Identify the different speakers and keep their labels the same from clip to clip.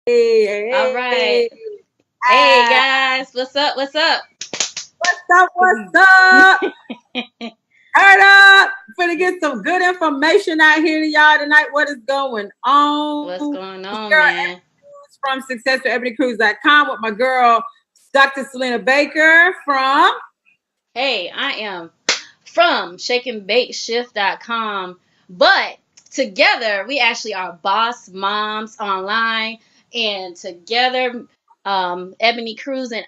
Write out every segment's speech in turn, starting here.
Speaker 1: All
Speaker 2: Hey,
Speaker 1: right.
Speaker 2: hey,
Speaker 1: Hey
Speaker 2: ah,
Speaker 1: guys, what's up? What's up?
Speaker 2: what's up? What's up? Heard up. Finna get some good information out here to y'all tonight. What is going on?
Speaker 1: What's going
Speaker 2: It's
Speaker 1: on,
Speaker 2: girl
Speaker 1: man?
Speaker 2: Ebony from successforebonycruise.com with my girl, Dr. Selena Baker from.
Speaker 1: Hey, I am from shakeandbakeshift.com, but together we actually are Boss Moms Online, and together, Ebony Cruz and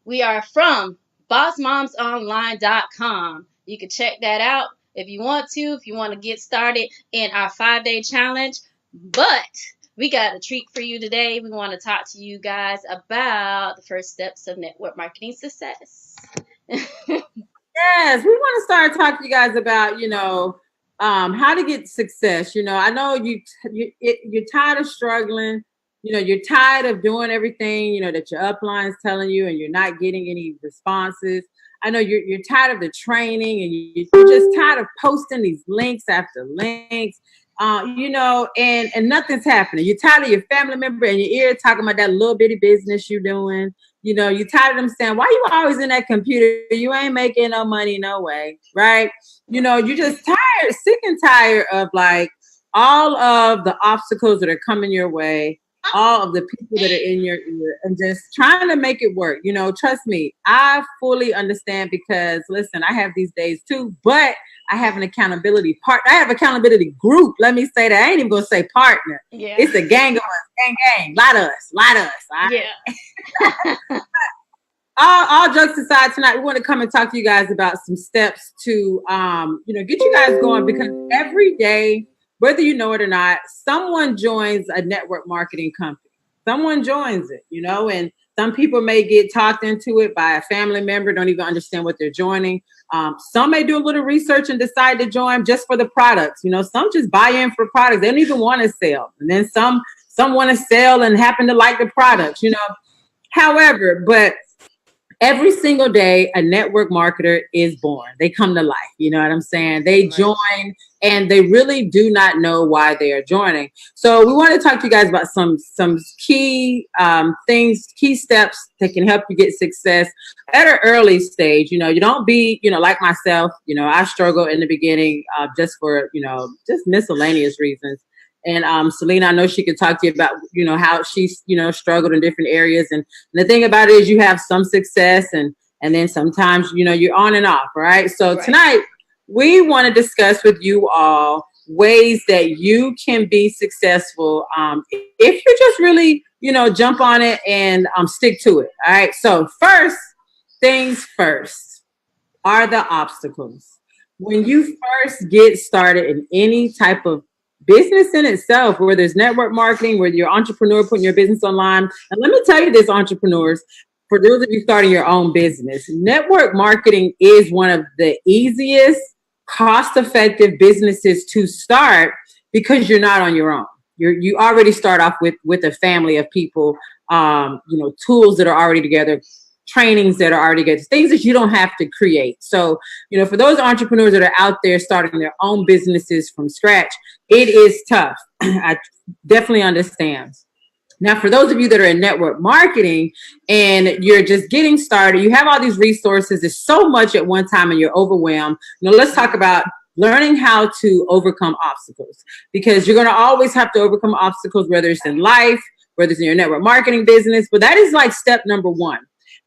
Speaker 1: we are from bossmomsonline.com. You can check that out if you want to, if you want to get started in our 5-day challenge. But we got a treat for you today. We want to talk to you guys about the first steps of network marketing success.
Speaker 2: Yes, we want to start talking to you guys about, how to get success. I know you're tired of struggling. You're tired of doing everything, that your upline is telling you and you're not getting any responses. I know you're tired of the training and you're just tired of posting these links after links. And nothing's happening. You're tired of your family member in your ear talking about that little bitty business you're doing. You tired of them saying, why you always in that computer? You ain't making no money, no way, right? You're just tired, sick and tired of like all of the obstacles that are coming your way, all of the people that are in your ear, and just trying to make it work. Trust me, I fully understand because listen, I have these days too, but I have an accountability partner. I have accountability group. Let me say that. I ain't even gonna say partner.
Speaker 1: Yeah.
Speaker 2: It's a gang of us, gang, lot of us, all right?
Speaker 1: Yeah.
Speaker 2: All jokes aside, tonight we want to come and talk to you guys about some steps to get you guys going, because every day, whether you know it or not, someone joins a network marketing company. Someone joins it, and some people may get talked into it by a family member, don't even understand what they're joining. Some may do a little research and decide to join just for the products. Some just buy in for products. They don't even want to sell. And then some want to sell and happen to like the products. However, but every single day a network marketer is born. They come to life. You know what I'm saying? They
Speaker 1: Right.
Speaker 2: join and they really do not know why they are joining. So we want to talk to you guys about some key things, key steps that can help you get success at an early stage. You don't be, like myself. I struggled in the beginning just for, just miscellaneous reasons. And Selena, I know she could talk to you about, how she's, struggled in different areas. And the thing about it is you have some success and then sometimes, you're on and off, right? So
Speaker 1: Right.
Speaker 2: tonight we want to discuss with you all ways that you can be successful if you just really, jump on it and stick to it. All right. So first things first are the obstacles. When you first get started in any type of business in itself, where there's network marketing, where you're an entrepreneur putting your business online. And let me tell you this, entrepreneurs, for those of you starting your own business, network marketing is one of the easiest, cost-effective businesses to start because you're not on your own. You already start off with a family of people, tools that are already together, trainings that are already good, things that you don't have to create. So, for those entrepreneurs that are out there starting their own businesses from scratch, it is tough. I definitely understand. Now, for those of you that are in network marketing and you're just getting started, you have all these resources. There's so much at one time and you're overwhelmed. Let's talk about learning how to overcome obstacles, because you're going to always have to overcome obstacles, whether it's in life, whether it's in your network marketing business. But that is like step number one.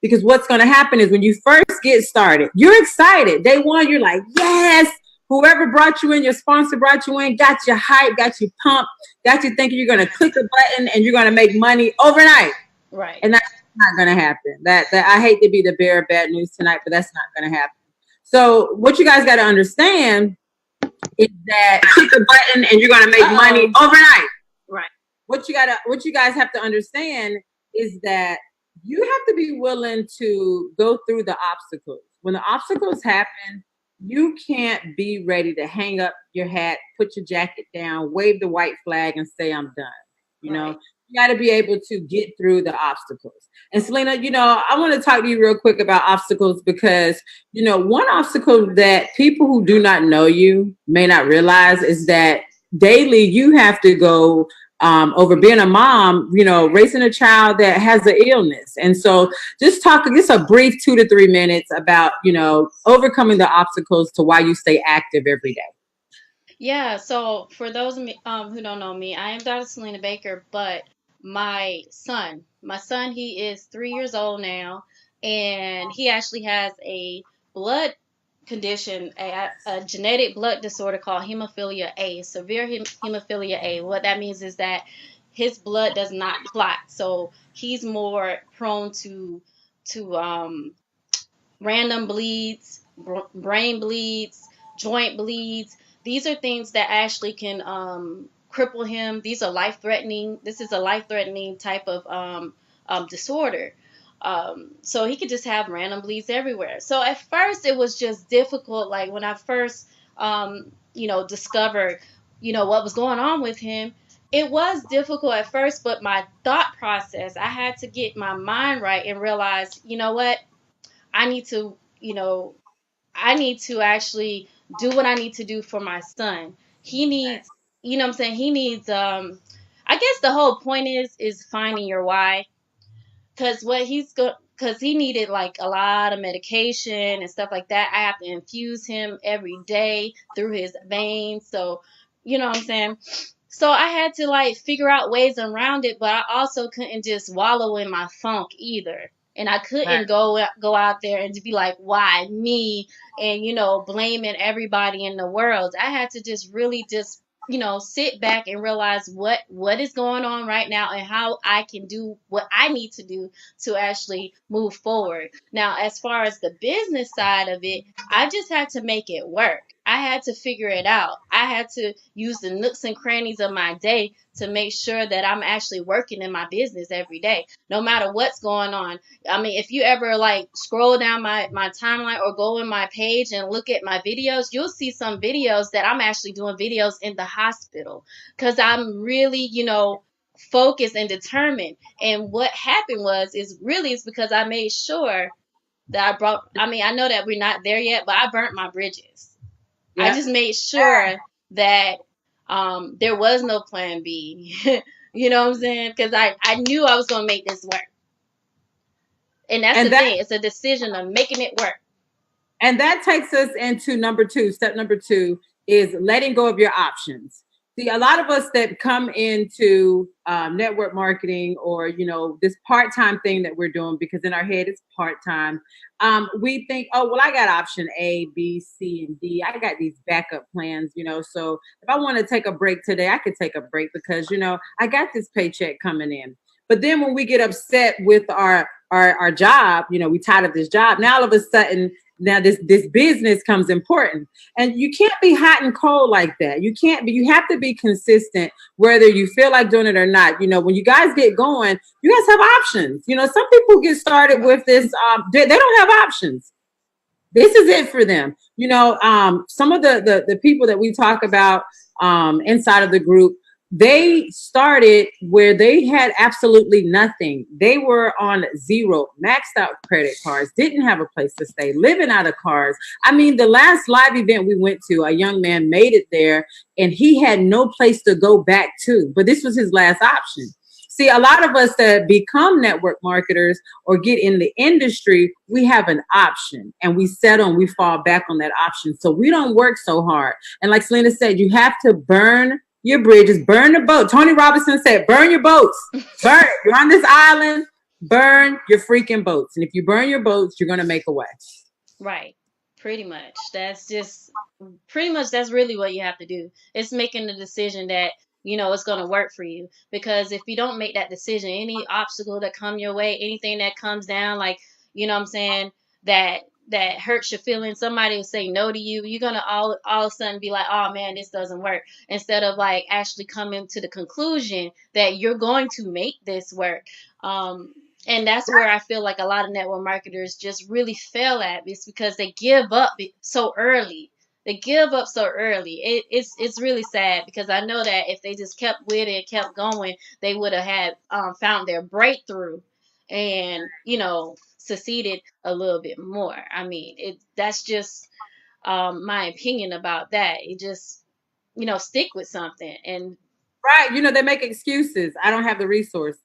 Speaker 2: Because what's going to happen is when you first get started, you're excited. Day one, you're like, yes, whoever brought you in, your sponsor brought you in, got you hyped, got you pumped, got you thinking you're going to click a button and you're going to make money overnight.
Speaker 1: Right.
Speaker 2: And that's not going to happen. That I hate to be the bearer of bad news tonight, but that's not going to happen. So what you guys got to understand is that click a button and you're going to make money overnight.
Speaker 1: Right.
Speaker 2: What you guys have to understand is that you have to be willing to go through the obstacles. When the obstacles happen, you can't be ready to hang up your hat, put your jacket down, wave the white flag, and say, I'm done.
Speaker 1: Right.
Speaker 2: You got to be able to get through the obstacles. And Selena, I want to talk to you real quick about obstacles because, one obstacle that people who do not know you may not realize is that daily you have to go over being a mom, raising a child that has an illness. And so just a brief 2 to 3 minutes about, overcoming the obstacles to why you stay active every day.
Speaker 1: Yeah, so for those of me, who don't know me, I am Dr. Selena Baker, but my son, he is 3 years old now, and he actually has a blood condition, a genetic blood disorder called hemophilia A, severe hemophilia A. What that means is that his blood does not clot, so he's more prone to random bleeds, brain bleeds, joint bleeds. These are things that actually can cripple him. These are life threatening. This is a life threatening type of disorder. So he could just have random bleeds everywhere. So at first it was just difficult. Like when I first, discovered, what was going on with him. It was difficult at first, but my thought process, I had to get my mind right and realize, you know what, I need to, I need to actually do what I need to do for my son. He needs, what I'm saying? He needs, I guess the whole point is finding your why. Cause cause he needed like a lot of medication and stuff like that. I have to infuse him every day through his veins. So, you know what I'm saying? So I had to like figure out ways around it, but I also couldn't just wallow in my funk either. And I
Speaker 2: Right.
Speaker 1: couldn't go out there and be like, why me? And blaming everybody in the world. I had to just really just sit back and realize what is going on right now and how I can do what I need to do to actually move forward. Now, as far as the business side of it, I just had to make it work. I had to figure it out. I had to use the nooks and crannies of my day to make sure that I'm actually working in my business every day, no matter what's going on. I mean, if you ever like scroll down my timeline or go in my page and look at my videos, you'll see some videos that I'm actually doing videos in the hospital because I'm really, focused and determined. And what happened is because I made sure that I mean, I know that we're not there yet, but I burnt my bridges. I
Speaker 2: Yeah.
Speaker 1: just made sure that there was no plan B. You know what I'm saying? Because I knew I was going to make this work. And that's
Speaker 2: And
Speaker 1: the
Speaker 2: that
Speaker 1: thing. It's a decision of making it work.
Speaker 2: And that takes us into number two. Step number two is letting go of your options. See, a lot of us that come into network marketing or this part-time thing that we're doing, because in our head it's part-time, we think, oh well, I got option A, B, C, and D. I got these backup plans. So if I want to take a break today, I could take a break because I got this paycheck coming in. But then when we get upset with our job, we tired of this job. Now all of a sudden, now this business comes important, and you can't be hot and cold like that. You can't be. You have to be consistent, whether you feel like doing it or not. When you guys get going, you guys have options. Some people get started with this. They don't have options. This is it for them. Some of the people that we talk about inside of the group, they started where they had absolutely nothing. They were on zero, maxed out credit cards, didn't have a place to stay, living out of cars. I mean, the last live event we went to, a young man made it there and he had no place to go back to, but this was his last option. See, a lot of us that become network marketers or get in the industry, we have an option and we settle and we fall back on that option. So we don't work so hard. And like Selena said, you have to burn your bridges, burn the boat. Tony Robinson said, burn your boats. Burn. You're on this island, burn your freaking boats. And if you burn your boats, you're going to make a way.
Speaker 1: Right. Pretty much. That's really what you have to do. It's making the decision that, it's going to work for you. Because if you don't make that decision, any obstacle that come your way, anything that comes down, like, what I'm saying, that hurts your feelings, somebody will say no to you, you're gonna all of a sudden be like, oh man, this doesn't work. Instead of like actually coming to the conclusion that you're going to make this work. And that's where I feel like a lot of network marketers just really fail at. It's because they give up so early. They give up so early. It's really sad because I know that if they just kept with it, kept going, they would have had found their breakthrough and succeeded a little bit more. I mean, that's just my opinion about that. It just stick with something and
Speaker 2: Right. You know, they make excuses. I don't have the resources.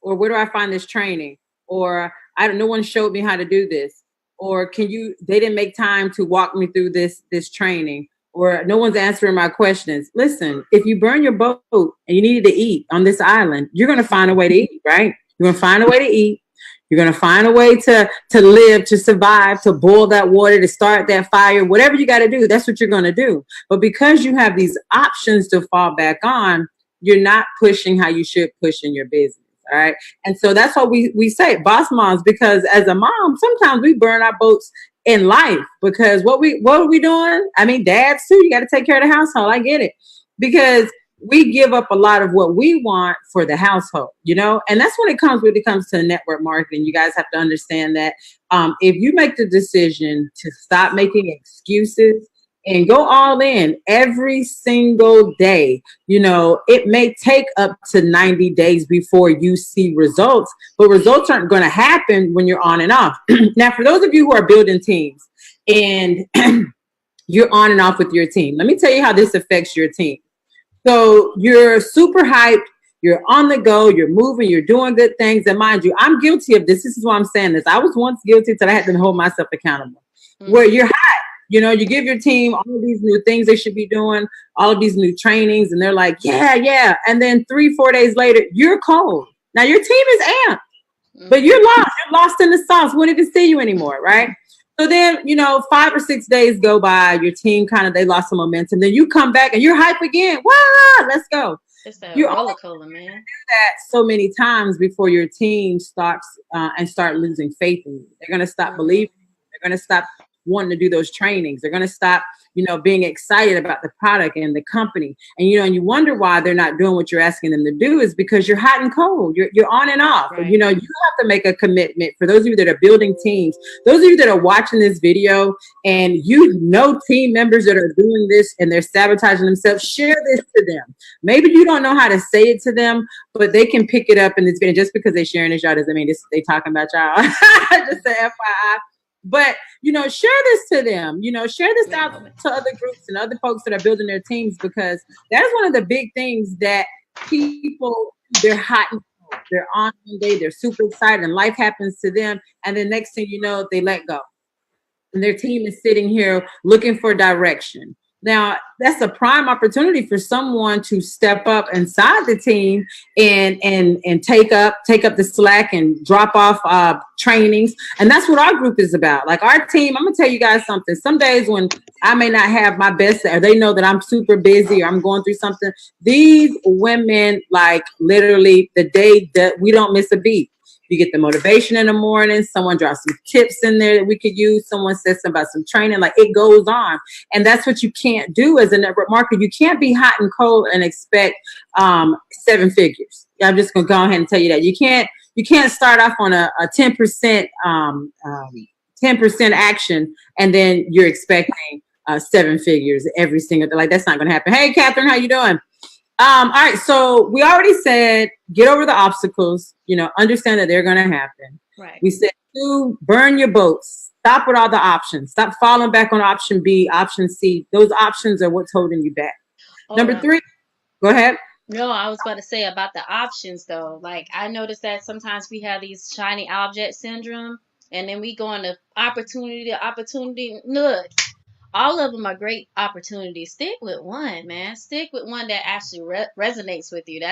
Speaker 2: Or where do I find this training? Or I don't, no one showed me how to do this. Or they didn't make time to walk me through this training. Or no one's answering my questions. Listen, if you burn your boat and you needed to eat on this island, you're going to find a way to eat, right? You're going to find a way to eat. You're going to find a way to live, to survive, to boil that water, to start that fire, whatever you got to do, that's what you're going to do. But because you have these options to fall back on, you're not pushing how you should push in your business. All right. And so that's what we say, boss moms, because as a mom, sometimes we burn our boats in life because what are we doing? I mean, dads too, you got to take care of the household. I get it. Because we give up a lot of what we want for the household, you know, and that's when it comes to network marketing. You guys have to understand that if you make the decision to stop making excuses and go all in every single day, you know, it may take up to 90 days before you see results, but results aren't going to happen when you're on and off. Now, for those of you who are building teams and you're on and off with your team, let me tell you how this affects your team. So you're super hyped, you're on the go, you're moving, you're doing good things. And mind you, I'm guilty of this. This is why I'm saying this. I was once guilty till I had to hold myself accountable. Where you're hot, you know, you give your team all of these new things they should be doing, all of these new trainings, and they're like, yeah. And then 3-4 days later, you're cold. Now your team is amped, but you're lost. You're lost in the sauce. Won't even see you anymore, right? So then, you know, 5 or 6 days go by, your team they lost some momentum. Then you come back and you're hype again. Wow, let's go.
Speaker 1: It's that roller coaster, man.
Speaker 2: Do that so many times before your team stops and start losing faith in you. They're going to stop believing. They're going to stop wanting to do those trainings. They're going to stop, you know, being excited about the product and the company. And, you know, and you wonder why they're not doing what you're asking them to do is because you're hot and cold. You're on and off. Right. You know, you have to make a commitment. For those of you that are building teams, those of you that are watching this video and you know team members that are doing this and they're sabotaging themselves, share this to them. Maybe you don't know how to say it to them, but they can pick it up in this video. Just because they're sharing this, y'all doesn't mean they talking about y'all. Just an FYI. But, you know, share this to them, you know, share this out to other groups and other folks that are building their teams, because that's one of the big things that people, they're hot and cold. They're on one day, they're super excited and life happens to them. And the next thing you know, they let go. And their team is sitting here looking for direction. Now, that's a prime opportunity for someone to step up inside the team and take up the slack and drop off trainings. And that's what our group is about. Like our team, I'm going to tell you guys something. Some days when I may not have my best, or they know that I'm super busy or I'm going through something, these women, like literally the day that we don't miss a beat. You get the motivation in the morning. Someone drops some tips in there that we could use. Someone says something about some training. Like it goes on. And that's what you can't do as a network marketer. You can't be hot and cold and expect 7 figures. I'm just going to go ahead and tell you that. You can't start off on a 10% 10% action and then you're expecting 7 figures every single day. Like that's not going to happen. Hey, Catherine, how you doing? All right, so we already said get over the obstacles, you know, understand that they're going to happen.
Speaker 1: Right.
Speaker 2: We said 2, burn your boats. Stop with all the options. Stop falling back on option B, option C. Those options are what's holding you back. Number 3, go ahead.
Speaker 1: No, I was about to say about the options though. Like I noticed that sometimes we have these shiny object syndrome, and then we go into opportunity to opportunity. Look. All of them are great opportunities. Stick with one, man. Stick with one that actually resonates with you.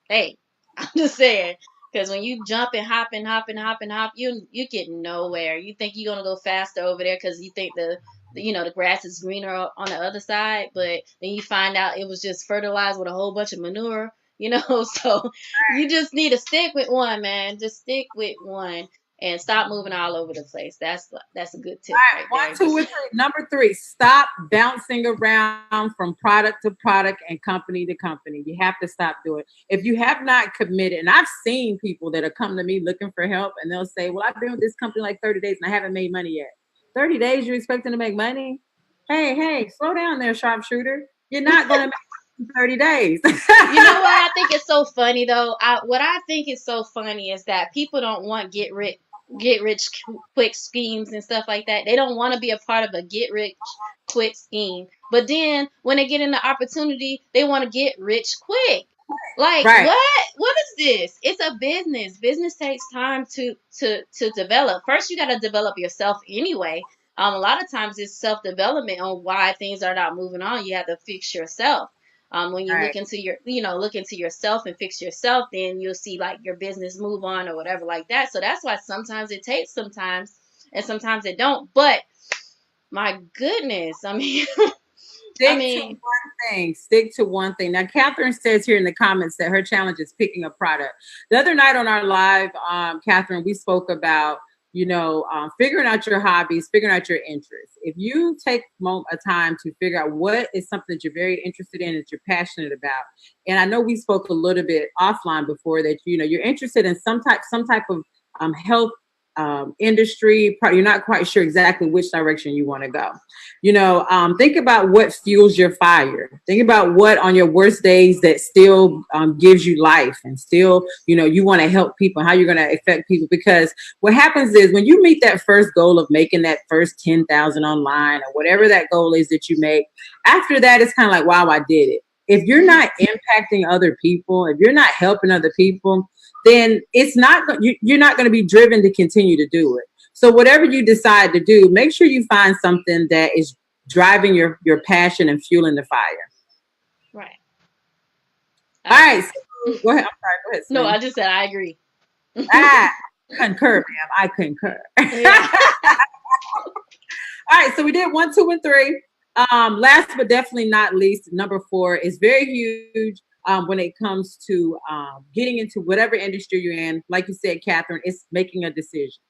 Speaker 1: Hey, I'm just saying. Because when you jump and hop, you get nowhere. You think you're going to go faster over there because you think the grass is greener on the other side. But then you find out it was just fertilized with a whole bunch of manure, you know. So you just need to stick with one, man. Just stick with one. And stop moving all over the place. That's a good tip.
Speaker 2: All right, 1, 2, and 3. Number 3, stop bouncing around from product to product and company to company. You have to stop doing it. If you have not committed, and I've seen people that have come to me looking for help, and they'll say, well, I've been with this company like 30 days and I haven't made money yet. 30 days, you're expecting to make money? Hey, slow down there, sharpshooter. You're not going to make 30 days.
Speaker 1: You know what I think is so funny though? What I think is so funny is that people don't want get get rich quick schemes and stuff like that. They don't want to be a part of a get rich quick scheme. But then when they get in the opportunity, they want to get rich quick. Like
Speaker 2: Right.
Speaker 1: what? What is this? It's a business. Business takes time to develop. First, you got to develop yourself anyway. A lot of times it's self development on why things are not moving on. You have to fix yourself. When you
Speaker 2: Right.
Speaker 1: look into your, look into yourself and fix yourself, then you'll see like your business move on or whatever like that. So that's why sometimes it takes sometimes and sometimes it don't. But my goodness, I mean, I
Speaker 2: Stick to
Speaker 1: mean,
Speaker 2: one thing. Stick to one thing. Now, Catherine says here in the comments that her challenge is picking a product. The other night on our live, Catherine, we spoke about, figuring out your hobbies, figuring out your interests. If you take a time to figure out what is something that you're very interested in, that you're passionate about, and I know we spoke a little bit offline before that, you're interested in some type of health industry, you're not quite sure exactly which direction you want to go. Think about what fuels your fire. Think about what on your worst days that still gives you life and still, you want to help people, how you're going to affect people. Because what happens is when you meet that first goal of making that first 10,000 online or whatever that goal is that you make, after that, it's kind of like, wow, I did it. If you're not impacting other people, if you're not helping other people, then you're not going to be driven to continue to do it. So whatever you decide to do, make sure you find something that is driving your passion and fueling the fire.
Speaker 1: right.
Speaker 2: All
Speaker 1: I
Speaker 2: right.
Speaker 1: agree.
Speaker 2: So go ahead. I'm sorry. Go ahead,
Speaker 1: No,
Speaker 2: Selena.
Speaker 1: I just said I agree.
Speaker 2: Ah, concur, ma'am. I concur.
Speaker 1: Yeah.
Speaker 2: All right. So we did 1, 2, and 3. Last but definitely not least, number 4 is very huge. When it comes to getting into whatever industry you're in, like you said, Catherine, it's making a decision.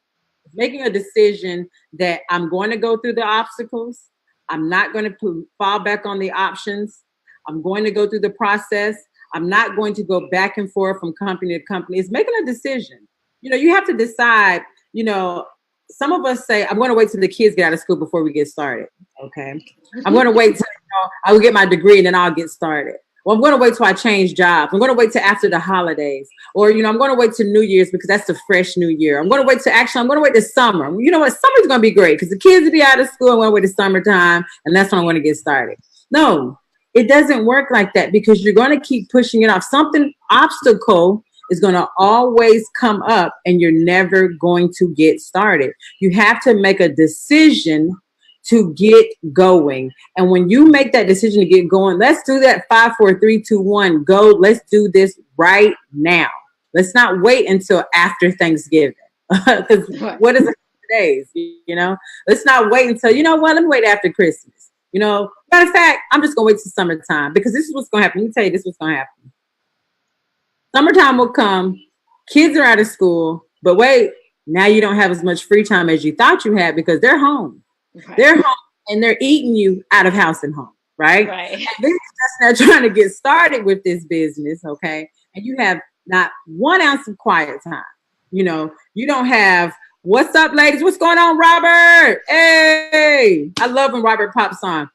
Speaker 2: Making a decision that I'm going to go through the obstacles. I'm not going to fall back on the options. I'm going to go through the process. I'm not going to go back and forth from company to company. It's making a decision. You have to decide, some of us say, I'm going to wait till the kids get out of school before we get started. Okay. I'm going to wait till I will get my degree and then I'll get started. Well, I'm going to wait till I change jobs. I'm going to wait till after the holidays. Or, I'm going to wait till New Year's because that's the fresh new year. I'm going to wait till summer. You know what? Summer's going to be great because the kids will be out of school. I'm going to wait till summertime and that's when I'm going to get started. No, it doesn't work like that because you're going to keep pushing it off. Obstacle is going to always come up and you're never going to get started. You have to make a decision to get going. And when you make that decision to get going, let's do that 5, 4, 3, 2, 1, go. Let's do this right now. Let's not wait until after Thanksgiving. Because
Speaker 1: Right.
Speaker 2: what is it days? Let's not wait until, let me wait after Christmas. Matter of fact, I'm just gonna wait till summertime because this is what's gonna happen. Let me tell you, this is what's gonna happen. Summertime will come, kids are out of school, but wait, now you don't have as much free time as you thought you had because they're home.
Speaker 1: Right.
Speaker 2: They're home and they're eating you out of house and home, right?
Speaker 1: Right.
Speaker 2: And they're just not trying to get started with this business, okay? And you have not 1 ounce of quiet time. You don't have, what's up, ladies? What's going on, Robert? Hey, I love when Robert pops on.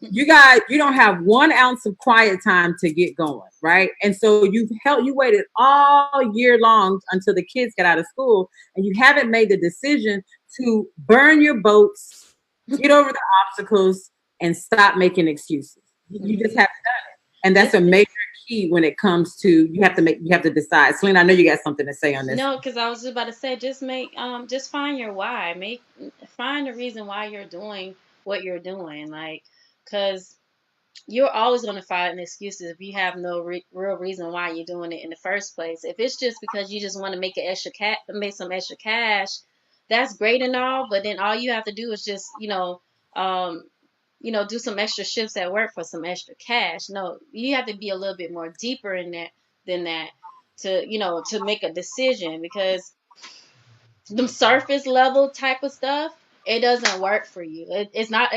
Speaker 2: You don't have 1 ounce of quiet time to get going, right? And so you waited all year long until the kids got out of school and you haven't made the decision to burn your boats, get over the obstacles, and stop making excuses. You just haven't done it. And that's a major key when it comes to you have to decide. Selena, I know you got something to say on this.
Speaker 1: No, because I was just about to say, just find your why. Find the reason why you're doing what you're doing. Like, because you're always going to find excuses if you have no real reason why you're doing it in the first place. If it's just because you just want to make some extra cash, that's great and all. But then all you have to do is just, do some extra shifts at work for some extra cash. No, you have to be a little bit more deeper in that than that to make a decision, because the surface level type of stuff, it doesn't work for you. It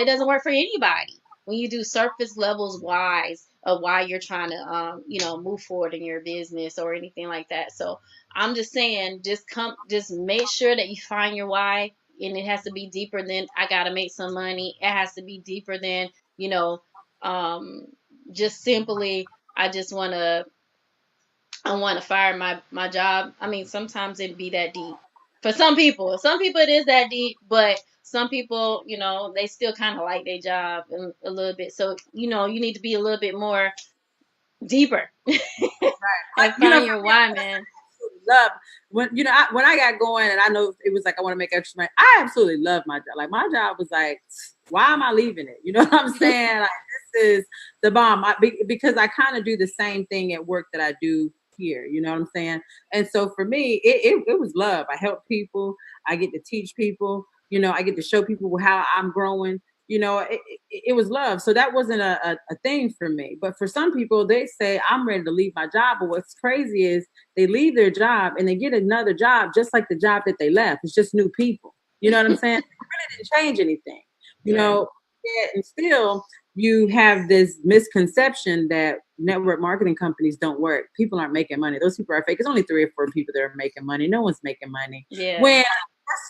Speaker 1: doesn't work for anybody when you do surface levels wise of why you're trying to move forward in your business or anything like that. So I'm just saying, just make sure that you find your why, and it has to be deeper than I gotta make some money. It has to be deeper than just simply I want to fire my job. I mean, sometimes it'd be that deep. For some people it is that deep, but some people, they still kind of like their job a little bit. So, you need to be a little bit more deeper
Speaker 2: Right.
Speaker 1: and find your why, man.
Speaker 2: Love when when I got going, and I know it was like I want to make extra money. I absolutely love my job. Like my job was like, why am I leaving it? You know what I'm saying? Like this is the bomb. Because I kind of do the same thing at work that I do here. You know what I'm saying? And so for me, it was love. I help people. I get to teach people. I get to show people how I'm growing. It was love. So that wasn't a thing for me. But for some people, they say, I'm ready to leave my job. But what's crazy is they leave their job and they get another job just like the job that they left. It's just new people. You know what I'm saying? It really didn't change anything. And still you have this misconception that network marketing companies don't work. People aren't making money. Those people are fake. It's only 3 or 4 people that are making money. No one's making money.
Speaker 1: Yeah.
Speaker 2: When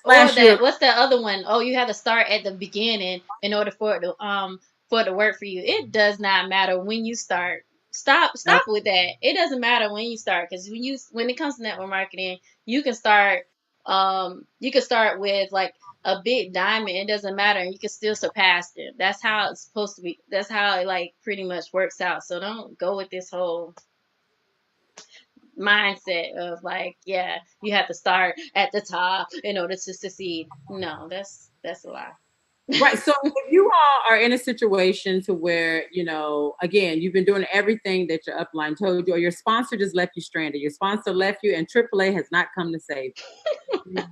Speaker 1: what's that other one? Oh, you have to start at the beginning in order for it to work for you. It does not matter when you start. Stop with that. It doesn't matter when you start, because when it comes to network marketing, you can start with like a big diamond. It doesn't matter, and you can still surpass them. That's how it's supposed to be. That's how it like pretty much works out. So don't go with this whole mindset of like, yeah, you have to start at the top in order to succeed. No, that's a lie.
Speaker 2: Right. So if you all are in a situation to where, again, you've been doing everything that your upline told you, or your sponsor just left you stranded. Your sponsor left you and AAA has not come to save you.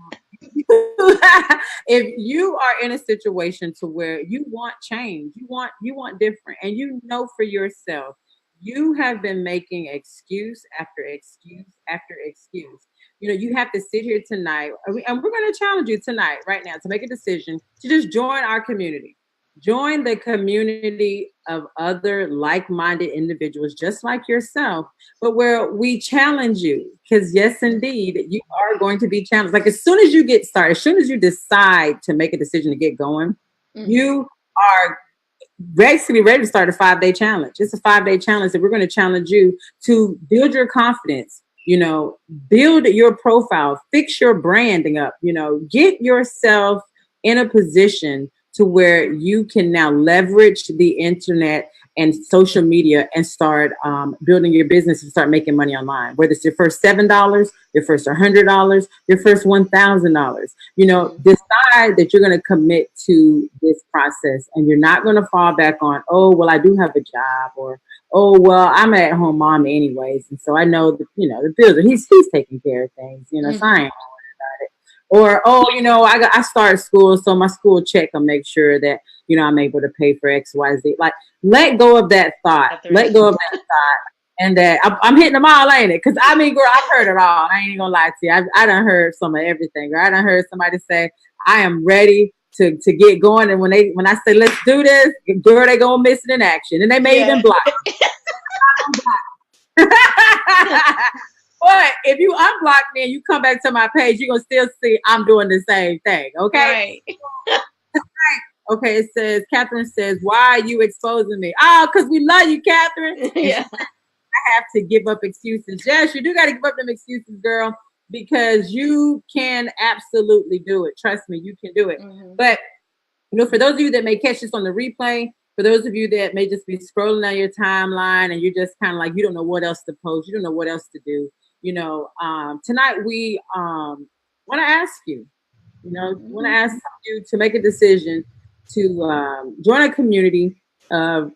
Speaker 2: If you are in a situation to where you want change, you want different, and for yourself, you have been making excuse after excuse after excuse. You have to sit here tonight, and we're going to challenge you tonight, right now, to make a decision to just join our community. Join the community of other like-minded individuals just like yourself, but where we challenge you. Because yes, indeed, you are going to be challenged. Like as soon as you get started, as soon as you decide to make a decision to get going, you are basically ready to start a 5-day challenge. It's a 5-day challenge that we're going to challenge you to build your confidence, build your profile, fix your branding up, get yourself in a position to where you can now leverage the internet and social media and start building your business and start making money online. Whether it's your first $7, your first $100, your first $1,000, decide that you're going to commit to this process, and you're not going to fall back on, oh, well, I do have a job, or, oh, well, I'm an at-home mom anyways, and so I know that, the bills, he's taking care of things, so I ain't worried about it. Or, oh, I started school, so my school check will make sure that, I'm able to pay for X, Y, Z. Like, let go of that thought. Let go of that thought. And that I'm hitting them all, ain't it? Because, girl, I've heard it all. I ain't even going to lie to you. I done heard some of everything. Girl. I done heard somebody say, I am ready to get going. And when I say, let's do this, girl, they go miss it in action. And they may even block. But if you unblock me and you come back to my page, you're going to still see I'm doing the same thing. Okay. Right. Okay. It says, Catherine says, why are you exposing me? Oh, because we love you, Catherine. Yeah. I have to give up excuses. Yes, you do got to give up them excuses, girl, because you can absolutely do it. Trust me, you can do it. Mm-hmm. But, for those of you that may catch this on the replay, for those of you that may just be scrolling on your timeline and you're just kind of like, you don't know what else to post, you don't know what else to do. Tonight we want to ask you, to make a decision to join a community of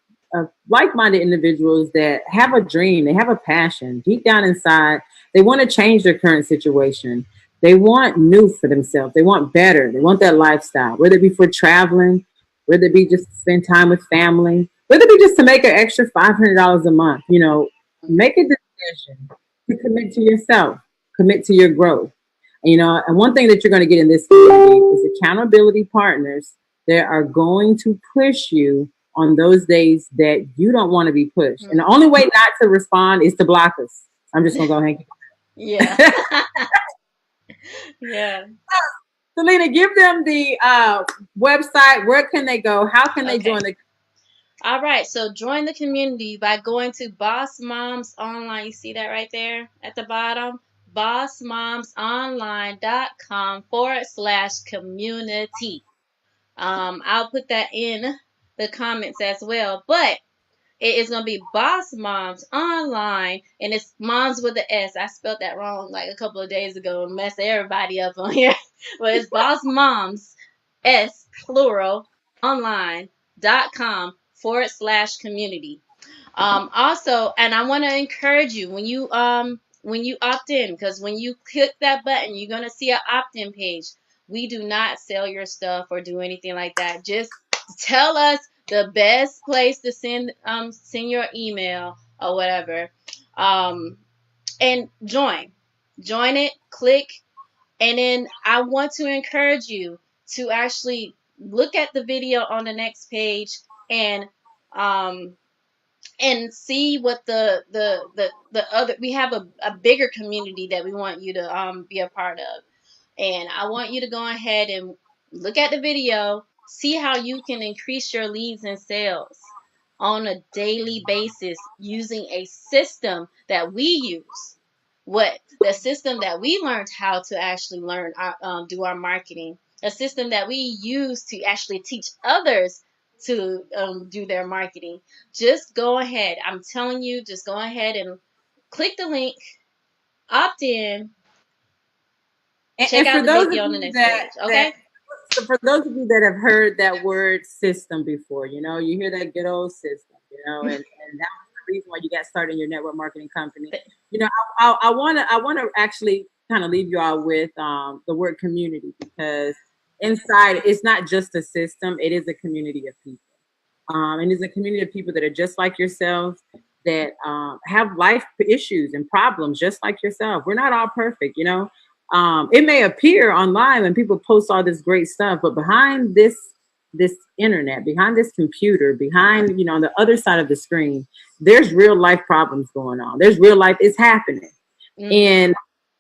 Speaker 2: like-minded individuals that have a dream, they have a passion deep down inside. They want to change their current situation. They want new for themselves. They want better. They want that lifestyle, whether it be for traveling, whether it be just to spend time with family, whether it be just to make an extra $500 a month. Make a decision to commit to yourself, commit to your growth. And one thing that you're going to get in this community is accountability partners that are going to push you on those days that you don't want to be pushed. Mm-hmm. And the only way not to respond is to block us. I'm just going to go hang.
Speaker 1: Yeah. Yeah.
Speaker 2: Selena, give them the website. Where can they go? How can they join the?
Speaker 1: All right. So join the community by going to Boss Moms Online. You see that right there at the bottom? bossmomsonline.com/community. I'll put that in the comments as well. But it is going to be Boss Moms Online, and it's moms with the S. I spelled that wrong like a couple of days ago and messed everybody up on here. But it's Boss Moms, S, plural, online.com/community. Also, and I want to encourage you when you opt in, because when you click that button, you're gonna see an opt-in page. We do not sell your stuff or do anything like that. Just tell us the best place to send your email or whatever, and join it, click, and then I want to encourage you to actually look at the video on the next page and um see what the other, we have a bigger community that we want you to be a part of. And I want you to go ahead and look at the video, see how you can increase your leads and sales on a daily basis using a system that we use. What the system that we learned how to actually learn our do our marketing, a system that we use to actually teach others to do their marketing. Just go ahead. I'm telling you, just go ahead and click the link, opt in, check out the video on the next page. Okay.
Speaker 2: So for those of you that have heard that word system before, you know, you hear that good old system, you know, and that was the reason why you got started in your network marketing company. You know, I want to actually kind of leave you all with the word community, because inside it's not just a system, it is a community of people. And it's a community of people that are just like yourselves, that have life issues and problems just like yourself. We're not all perfect, you know. It may appear online when people post all this great stuff, but behind this internet, behind this computer, behind, you know, on the other side of the screen, there's real life problems going on. There's real life, it's happening. Mm-hmm. And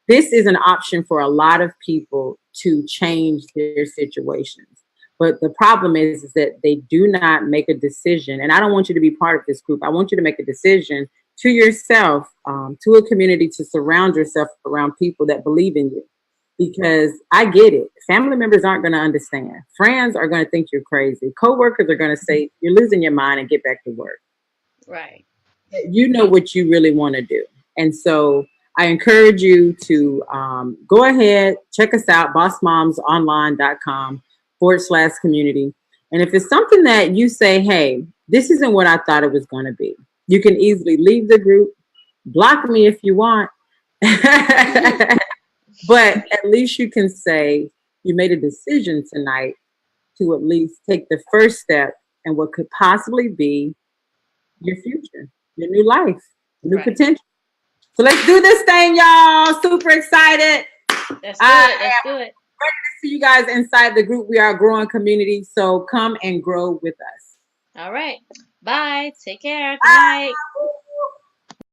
Speaker 2: this is an option for a lot of people to change their situations. But the problem is that they do not make a decision. And I don't want you to be part of this group. I want you to make a decision to yourself, to a community, to surround yourself around people that believe in you. Because I get it. Family members aren't going to understand. Friends are going to think you're crazy. Coworkers are going to say you're losing your mind and get back to work.
Speaker 1: Right.
Speaker 2: You know what you really want to do. And so I encourage you to go ahead, check us out, bossmomsonline.com/community. And if it's something that you say, hey, this isn't what I thought it was going to be, you can easily leave the group, block me if you want. But at least you can say you made a decision tonight to at least take the first step in what could possibly be your future, your new life, new potential. So let's do this thing, y'all. Super excited.
Speaker 1: Let's do it. Let's do it.
Speaker 2: Ready to see you guys inside the group. We are a growing community, so come and grow with us.
Speaker 1: All right. Bye. Take care. Good night.